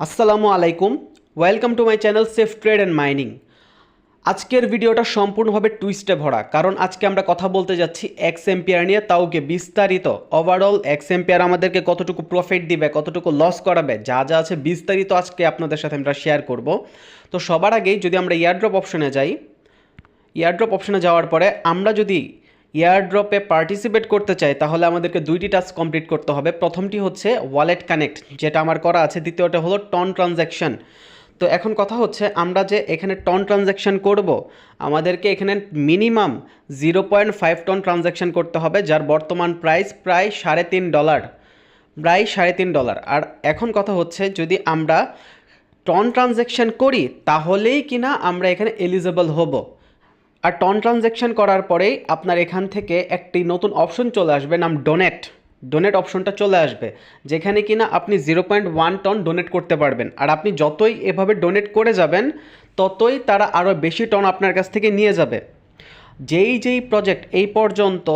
আসসালামু আলাইকুম, welcome to my channel safe trade and mining. আজকের ভিডিওটা সম্পূর্ণভাবে টুইস্টে ভরা, কারণ আজকে আমরা কথা বলতে যাচ্ছি এক্স এম্পিয়ার নিয়ে, তাওকে বিস্তারিত। ওভারঅল এক্স এম্পিয়ার আমাদেরকে কতটুকু প্রফিট দিবে, কতটুকু লস করাবে, যা যা আছে বিস্তারিত আজকে আপনাদের সাথে আমরা শেয়ার করব। তো সবার আগেই যদি আমরা ইয়ারড্রপ অপশনে যাই, ইয়ারড্রপ অপশনে যাওয়ার পরে আমরা যদি ইয়ারড্রপে পার্টিসিপেট করতে চাই তাহলে আমাদেরকে দুইটি টাস্ক কমপ্লিট করতে হবে। প্রথমটি হচ্ছে ওয়ালেট কানেক্ট, যেটা আমার করা আছে। দ্বিতীয়টা হলো টন ট্রানজ্যাকশন। তো এখন কথা হচ্ছে আমরা যে এখানে টন ট্রানজ্যাকশন করব, আমাদেরকে এখানে মিনিমাম 0.5 টন ট্রানজ্যাকশন করতে হবে, যার বর্তমান প্রাইস প্রায় $3.5, প্রায় $3.5। আর এখন কথা হচ্ছে যদি আমরা টন ট্রানজ্যাকশন করি তাহলেই কিনা আমরা এখানে এলিজেবল হব। আর টন ট্রানজ্যাকশন করার পরেই আপনার এখান থেকে একটি নতুন অপশন চলে আসবে, নাম ডোনেট অপশনটা চলে আসবে, যেখানে কিনা আপনি 0.1 টন ডোনেট করতে পারবেন। আর আপনি যতই এভাবে ডোনেট করে যাবেন ততই তারা আরও বেশি টন আপনার কাছ থেকে নিয়ে যাবে। যেই প্রজেক্ট এই পর্যন্ত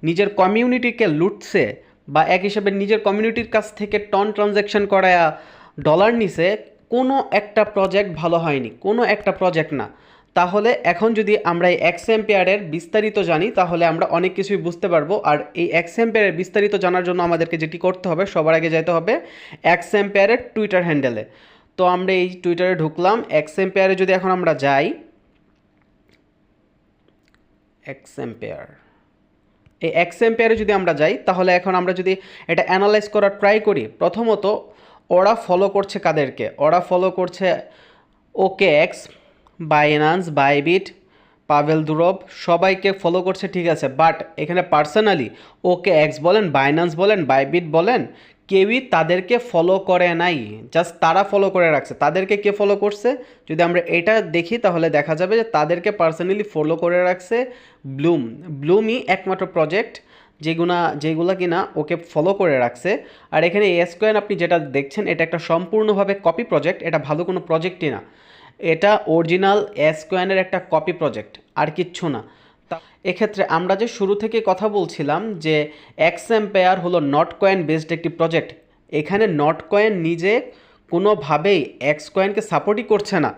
নিজের কমিউনিটিকে লুটছে বা এক হিসাবে নিজের কমিউনিটির কাছ থেকে টন ট্রানজ্যাকশন করায়া ডলার নিছে, কোনো একটা প্রজেক্ট ভালো হয়নি, কোনো একটা প্রজেক্ট না। তাহলে এখন যদি আমরা এই এক্স এম্পিয়ারের বিস্তারিত জানি তাহলে আমরা অনেক কিছুই বুঝতে পারবো। আর এই এক্স এম্পিয়ারের বিস্তারিত জানার জন্য আমাদেরকে যেটি করতে হবে, সবার আগে যেতে হবে এক্স এম্পিয়ারের টুইটার হ্যান্ডেলে। তো আমরা এই টুইটারে ঢুকলাম। এক্স এম্পিয়ারে যদি এখন আমরা যাই, এক্স এম্পিয়ার, এই এক্স এম্পিয়ারে যদি আমরা যাই তাহলে এখন আমরা যদি এটা অ্যানালাইজ করার ট্রাই করি, প্রথমত ওরা ফলো করছে কাদেরকে? ওরা ফলো করছে OKX, বাইন্যান্স, বাইবিট, পাভেল দুরব, সবাইকে ফলো করছে, ঠিক আছে। বাট এখানে পার্সোনালি OKX বলেন, বাইন্যান্স বলেন, বাইবিট বলেন, কেউই তাদেরকে ফলো করে নাই, জাস্ট তারা ফলো করে রাখছে। তাদেরকে কে ফলো করছে যদি আমরা এটা দেখি তাহলে দেখা যাবে যে তাদেরকে পার্সোনালি ফলো করে রাখছে ব্লুমই একমাত্র প্রজেক্ট যেগুলো কিনা ওকে ফলো করে রাখছে। আর এখানে এসকয়েন আপনি যেটা দেখছেন এটা একটা সম্পূর্ণভাবে কপি প্রজেক্ট, এটা ভালো কোনো প্রজেক্টই না। এটা অরিজিনাল এসকয়েনের একটা কপি প্রজেক্ট, আর কিচ্ছু না। তা এক্ষেত্রে আমরা যে শুরু থেকে কথা বলছিলাম যে এক্স এম্পায়ার হলো নট কয়েন বেসড একটি প্রজেক্ট, এখানে নট কয়েন নিজে কোনোভাবেই এক্স কয়েনকে সাপোর্টই করছে না।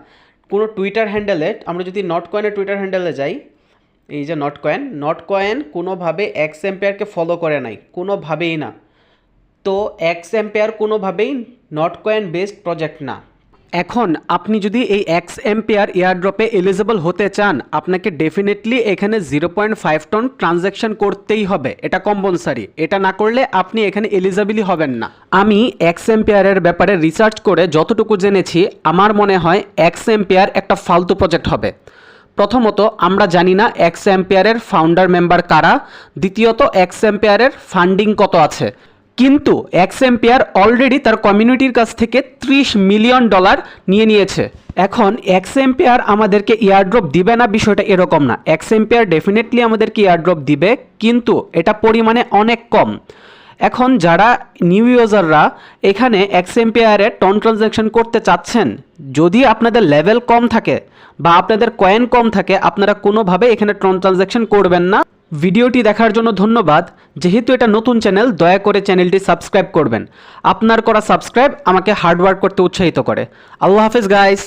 কোনো টুইটার হ্যান্ডেলে আমরা যদি নট কয়েনের টুইটার হ্যান্ডেলে যাই, এই যে নট কয়েন কোনোভাবে এক্স এম্পায়ারকে ফলো করে নাই, কোনোভাবেই না। তো এক্স এম্পায়ার কোনোভাবেই নট কয়েন বেসড প্রজেক্ট না। এখন আপনি যদি এই এক্স এম্পিয়ার এয়ারড্রপে এলিজিবল হতে চান, আপনাকে ডেফিনেটলি এখানে 0.5 টন ট্রানজ্যাকশন করতেই হবে, এটা কম্পালসারি। এটা না করলে আপনি এখানে এলিজিবলই হবেন না। আমি এক্স এম্পিয়ারের ব্যাপারে রিসার্চ করে যতটুকু জেনেছি, আমার মনে হয় এক্স এম্পিয়ার একটা ফালতু প্রজেক্ট হবে। প্রথমত আমরা জানি না এক্স এম্পিয়ারের ফাউন্ডার মেম্বার কারা, দ্বিতীয়ত এক্স এম্পিয়ারের ফান্ডিং কত আছে। কিন্তু এক্স এম্পিয়ার অলরেডি তার কমিউনিটির কাছ থেকে $30 মিলিয়ন নিয়ে নিয়েছে। এখন এক্স এম্পিয়ার আমাদেরকে এয়ারড্রপ দিবে না বিষয়টা এরকম না। এক্স এম্পিয়ার ডেফিনেটলি আমাদেরকে এয়ারড্রপ দিবে, কিন্তু এটা পরিমাণে অনেক কম। এখন যারা নিউ ইউজাররা এখানে এক্স এম্পিয়ারে টন ট্রানজ্যাকশন করতে চাচ্ছেন, যদি আপনাদের লেভেল কম থাকে বা আপনাদের কয়েন কম থাকে, আপনারা কোনোভাবে এখানে টন ট্রানজ্যাকশন করবেন না। ভিডিওটি দেখার জন্য ধন্যবাদ। যেহেতু এটা নতুন চ্যানেল, দয়া করে চ্যানেলটি সাবস্ক্রাইব করবেন। আপনার করা সাবস্ক্রাইব আমাকে হার্ডওয়ার্ক করতে উৎসাহিত করে। আল্লাহ হাফেজ গাইস।